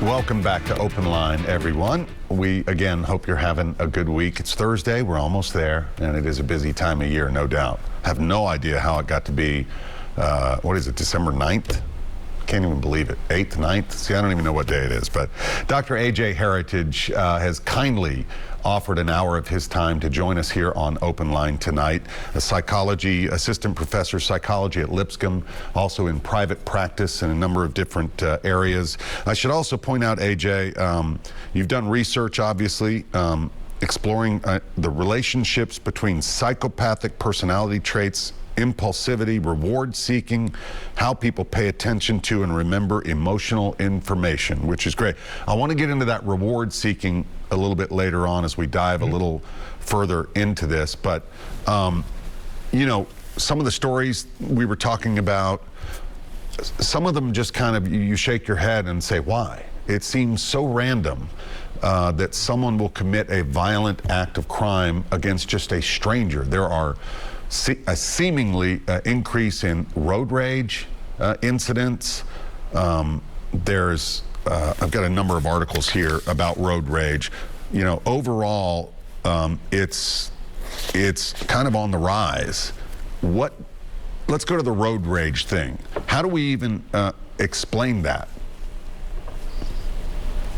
Welcome back to Open Line, everyone. We, again, hope you're having a good week. It's Thursday. We're almost there, and it is a busy time of year, no doubt. Have no idea how it got to be, what is it, December 9th? Can't even believe it. 8th, 9th? See, I don't even know what day it is. But Dr. A.J. Heritage has kindly offered an hour of his time to join us here on Open Line tonight. A psychology, assistant professor of psychology at Lipscomb, also in private practice in a number of different areas. I should also point out, A.J., you've done research, obviously, exploring the relationships between psychopathic personality traits, impulsivity, reward seeking, how people pay attention to and remember emotional information, which is great. I want to get into that reward seeking a little bit later on as we dive a little further into this. But, you know, some of the stories we were talking about, some of them just kind of, you shake your head and say, why? It seems so random that someone will commit a violent act of crime against just a stranger. There are a seemingly increase in road rage incidents. I've got a number of articles here about road rage. You know, overall, it's kind of on the rise. Let's go to the road rage thing. How do we even explain that?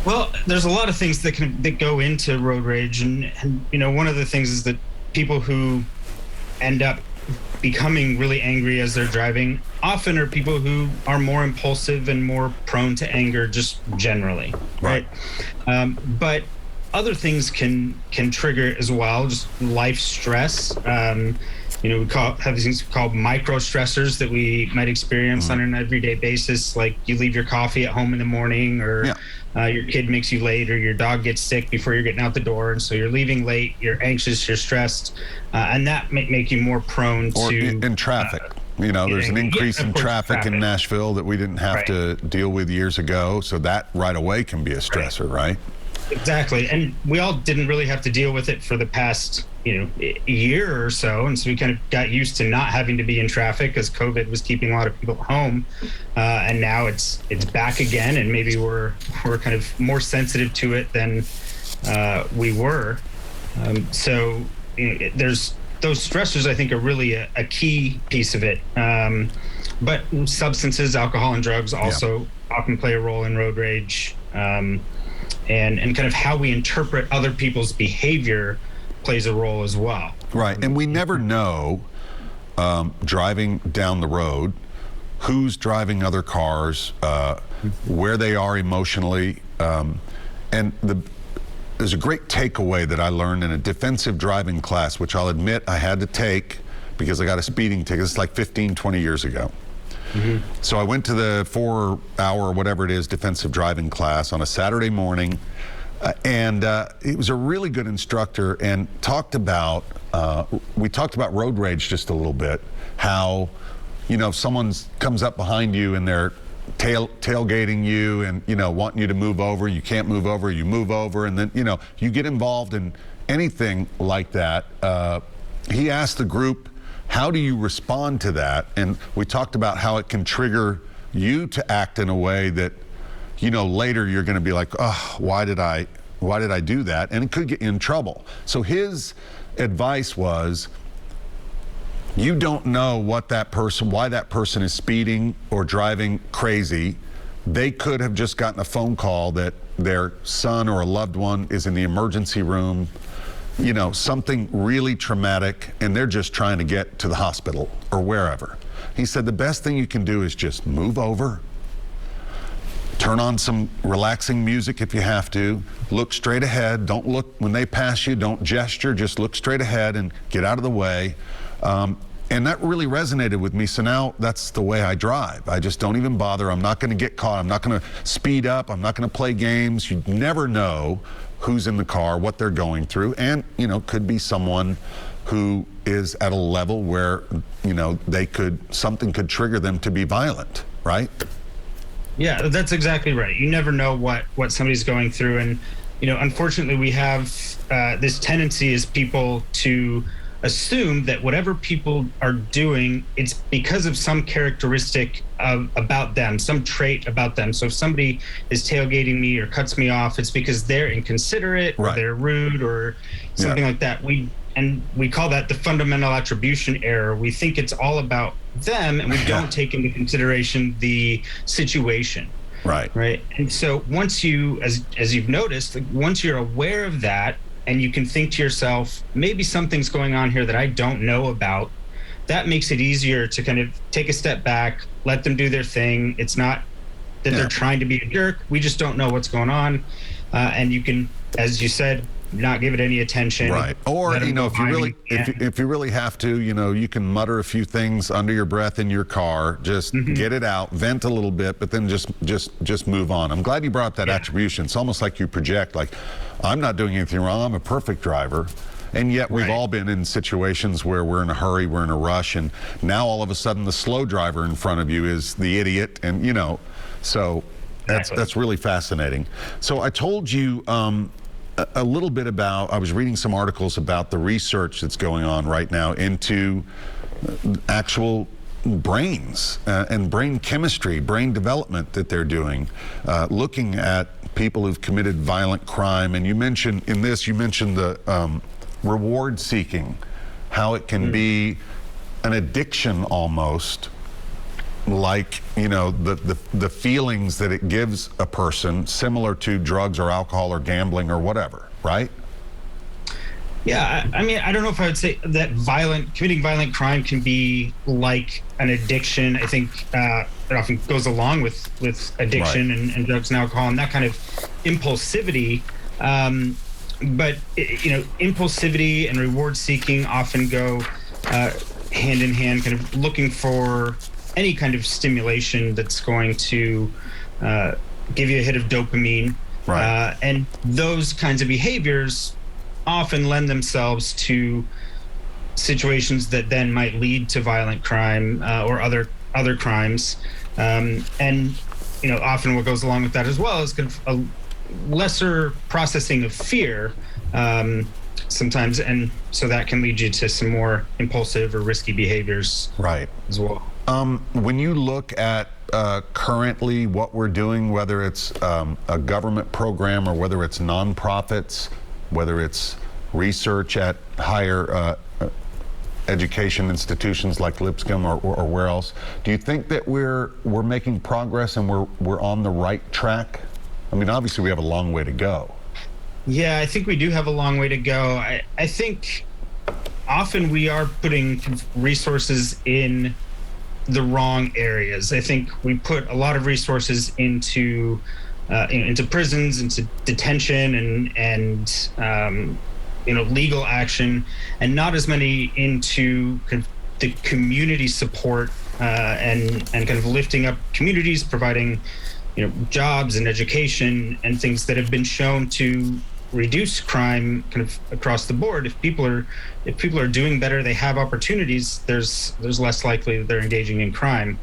Well, there's a lot of things that go into road rage, and you know, one of the things is that people who end up becoming really angry as they're driving often are people who are more impulsive and more prone to anger just generally, right? But other things can trigger as well, just life stress. You know, we have these things called micro stressors that we might experience on an everyday basis, like you leave your coffee at home in the morning, or your kid makes you late, or your dog gets sick before you're getting out the door, and so you're leaving late, you're anxious, you're stressed, and that may make you more prone to... in traffic. You know, there's an increase in traffic in Nashville that we didn't have to deal with years ago, so that right away can be a stressor, right? Exactly, and we all didn't really have to deal with it for the past, year or so, and so we kind of got used to not having to be in traffic because COVID was keeping a lot of people home, and now it's back again, and maybe we're kind of more sensitive to it than we were. So there's those stressors, I think, are really a key piece of it. But substances, alcohol, and drugs also often play a role in road rage. And kind of how we interpret other people's behavior plays a role as well. Right, and we never know, driving down the road, who's driving other cars, where they are emotionally, and there's a great takeaway that I learned in a defensive driving class, which I'll admit I had to take because I got a speeding ticket. It's like 15, 20 years ago. So I went to the 4-hour, whatever it is, defensive driving class on a Saturday morning, and it was a really good instructor, and we talked about road rage just a little bit, how, someone comes up behind you and they're tailgating you and, wanting you to move over, you can't move over, you move over, and then, you get involved in anything like that. He asked the group, how do you respond to that? And we talked about how it can trigger you to act in a way that, later you're going to be like, oh, why did I do that? And it could get you in trouble. So his advice was, you don't know why that person is speeding or driving crazy. They could have just gotten a phone call that their son or a loved one is in the emergency room, something really traumatic, and they're just trying to get to the hospital or wherever. He said the best thing you can do is just move over, turn on some relaxing music if you have to, look straight ahead, don't look when they pass you, don't gesture, just look straight ahead and get out of the way. And that really resonated with me, so now that's the way I drive. I just don't even bother. I'm not going to get caught. I'm not going to speed up. I'm not going to play games. You never know who's in the car, what they're going through, and could be someone who is at a level where something could trigger them to be violent, right? Yeah, that's exactly right. You never know what somebody's going through, and unfortunately we have this tendency as people to assume that whatever people are doing, it's because of some characteristic about them, some trait about them. So if somebody is tailgating me or cuts me off, it's because they're inconsiderate or they're rude or something like that. We call that the fundamental attribution error. We think it's all about them, and we don't take into consideration the situation. Right. And so once you, as you've noticed, like once you're aware of that, and you can think to yourself, maybe something's going on here that I don't know about, that makes it easier to kind of take a step back, let them do their thing. It's not that they're trying to be a jerk. We just don't know what's going on. And you can, as you said, not give it any attention. Right. Or, if you really have to, you can mutter a few things under your breath in your car, just get it out, vent a little bit, but then just move on. I'm glad you brought up that attribution. It's almost like you project, like, I'm not doing anything wrong. I'm a perfect driver. And yet we've all been in situations where we're in a hurry, we're in a rush, and now all of a sudden the slow driver in front of you is the idiot, and so that's really fascinating. So I told you a little bit about, I was reading some articles about the research that's going on right now into actual brains and brain chemistry, brain development that they're doing, looking at people who've committed violent crime. And you mentioned the reward seeking, how it can be an addiction almost, like the feelings that it gives a person, similar to drugs or alcohol or gambling or whatever, right? Yeah, I mean, I don't know if I would say that committing violent crime can be like an addiction. I think it often goes along with addiction and drugs and alcohol and that kind of impulsivity. But impulsivity and reward seeking often go hand in hand, kind of looking for any kind of stimulation that's going to give you a hit of dopamine. And those kinds of behaviors often lend themselves to situations that then might lead to violent crime or other crimes. And often what goes along with that as well is kind of a lesser processing of fear sometimes, and so that can lead you to some more impulsive or risky behaviors as well. When you look at currently what we're doing, whether it's a government program or whether it's nonprofits, whether it's research at higher education institutions like Lipscomb or where else, do you think that we're making progress and we're on the right track? I mean, obviously we have a long way to go. Yeah, I think we do have a long way to go. I think often we are putting resources in the wrong areas. I think we put a lot of resources into prisons, into detention and legal action, and not as many into kind of the community support and kind of lifting up communities, providing jobs and education and things that have been shown to reduce crime kind of across the board. If people are doing better, they have opportunities, there's less likely that they're engaging in crime.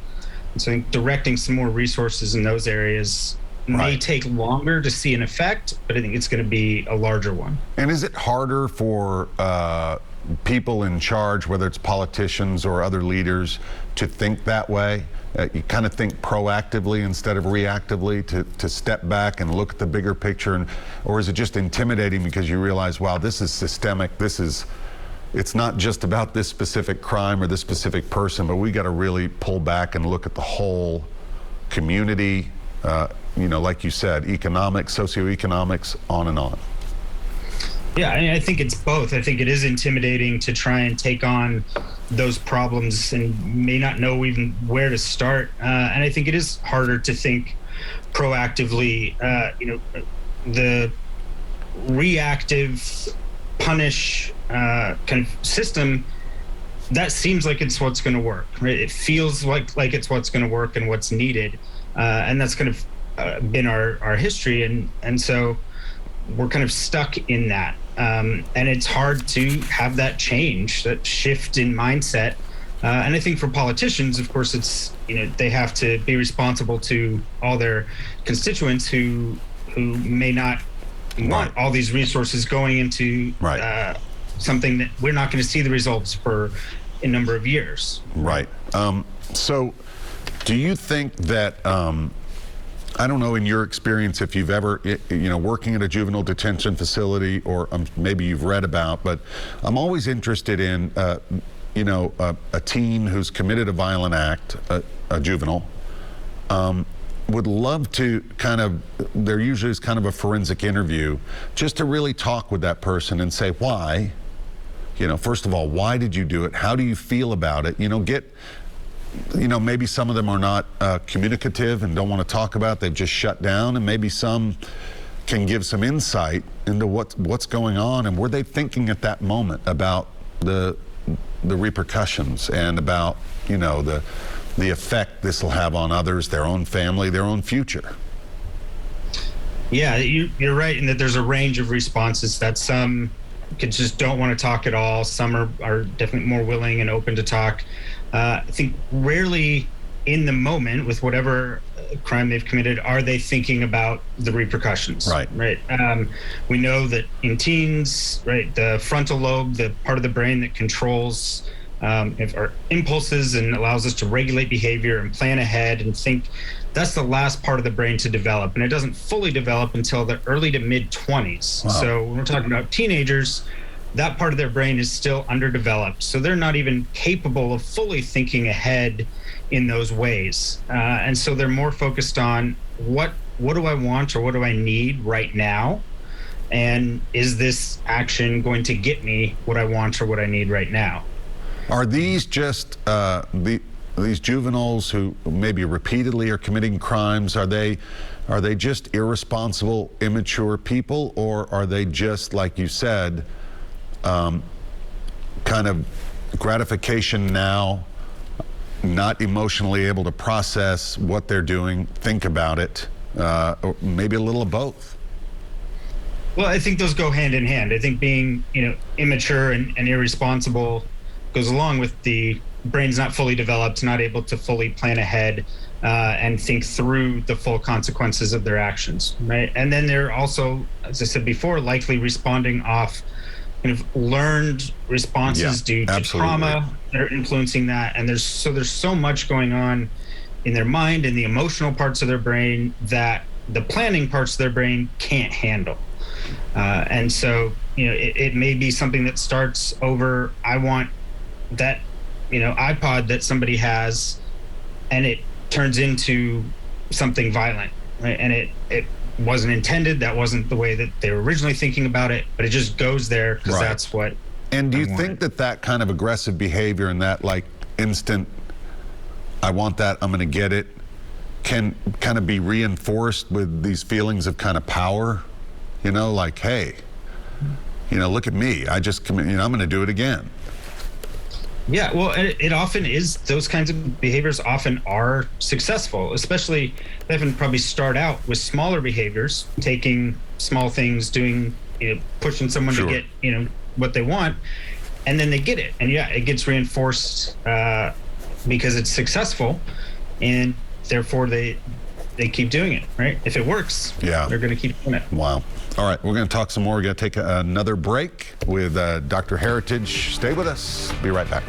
And so I think directing some more resources in those areas may take longer to see an effect, but I think it's going to be a larger one. And is it harder for people in charge, whether it's politicians or other leaders, to think that way? You kind of think proactively instead of reactively, to step back and look at the bigger picture, or is it just intimidating because you realize, wow, this is systemic, it's not just about this specific crime or this specific person, but we got to really pull back and look at the whole community, like you said, economics, socioeconomics, on and on. Yeah, I think it's both. I think it is intimidating to try and take on those problems and may not know even where to start. And I think it is harder to think proactively. The reactive punish kind of system, that seems like it's what's going to work, right? It feels like it's what's going to work and what's needed. And that's kind of been our history. And so we're kind of stuck in that. And it's hard to have that change, that shift in mindset. And I think for politicians, of course, it's, they have to be responsible to all their constituents who may not want all these resources going into something that we're not going to see the results for a number of years. Right. So do you think that, I don't know, in your experience, if you've ever, working at a juvenile detention facility, or maybe you've read about, but I'm always interested in, a teen who's committed a violent act, a juvenile, would love to there usually is kind of a forensic interview, just to really talk with that person and say, why? First of all, why did you do it? How do you feel about it? Maybe some of them are not communicative and don't want to talk about it. They've just shut down, and maybe some can give some insight into what's going on, and were they thinking at that moment about the repercussions and about the effect this will have on others, their own family, their own future. Yeah, you're right in that there's a range of responses, that some kids just don't want to talk at all. Some are definitely more willing and open to talk. I think rarely in the moment with whatever crime they've committed are they thinking about the repercussions. Right. We know that in teens, right, the frontal lobe, the part of the brain that controls our impulses and allows us to regulate behavior and plan ahead and think, that's the last part of the brain to develop, and it doesn't fully develop until the early to mid 20s. Wow. So when we're talking about teenagers, that part of their brain is still underdeveloped, so they're not even capable of fully thinking ahead in those ways, and so they're more focused on what do I want or what do I need right now, and is this action going to get me what I want or what I need right now. Are these just these juveniles who maybe repeatedly are committing crimes? Are they just irresponsible, immature people, or are they just, like you said, kind of gratification now, not emotionally able to process what they're doing, think about it, or maybe a little of both? Well, I think those go hand in hand. I think being immature and irresponsible goes along with the brain's not fully developed, not able to fully plan ahead and think through the full consequences of their actions, right? And then they're also, as I said before, likely responding off kind of learned responses due to trauma that are influencing that. And there's so much going on in their mind and the emotional parts of their brain that the planning parts of their brain can't handle. And so, it may be something that starts over, I want that iPod that somebody has, and it turns into something violent, right? And it wasn't intended, that wasn't the way that they were originally thinking about it, but it just goes there because that's what. And do you think that kind of aggressive behavior and that like instant, I want that, I'm going to get it, can kind of be reinforced with these feelings of kind of power, like, hey, look at me, I just commit, I'm going to do it again. Yeah, well, it often is. Those kinds of behaviors often are successful, especially they often probably start out with smaller behaviors, taking small things, doing, pushing someone to get, what they want, and then they get it. And it gets reinforced because it's successful, and therefore they keep doing it, right? If it works, they're going to keep doing it. Wow. All right, we're going to talk some more. We're going to take another break with Dr. Heritage. Stay with us. Be right back.